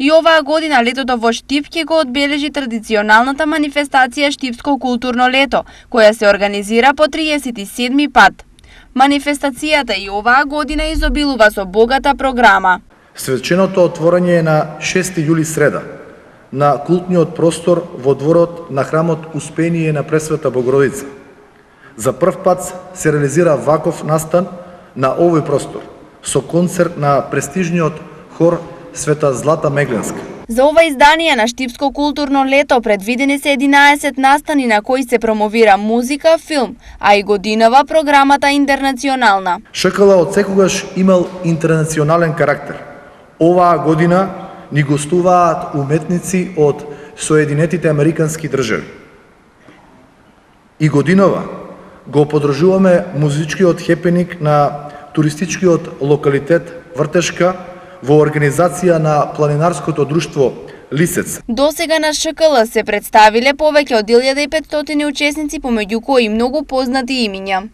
И оваа година летото во Штип ќе го одбележи традиционалната манифестација Штипско културно лето, која се организира по 37 пат. Манифестацијата и оваа година изобилува со богата програма. Свеченото отворање е на 6 јули среда на култниот простор во дворот на храмот Успение на Пресвета Богородица. За прв пат се реализира ваков настан на овој простор со концерт на престижниот хор Света Злата Мегленска. За ова издание на Штипско културно лето предвидени се 11 настани на кои се промовира музика, филм, а и годинава програмата интернационална. ШКЛ од секогаш имал интернационален карактер. Оваа година ни гостуваат уметници од Соединетите Американски држави. И годинова го подржуваме музичкиот хепеник на туристичкиот локалитет Вртешка во организација на планинарското друштво Лисец. Досега на ШКЛ се представиле повеќе од 1500 учесници, помеѓу кои многу познати имиња.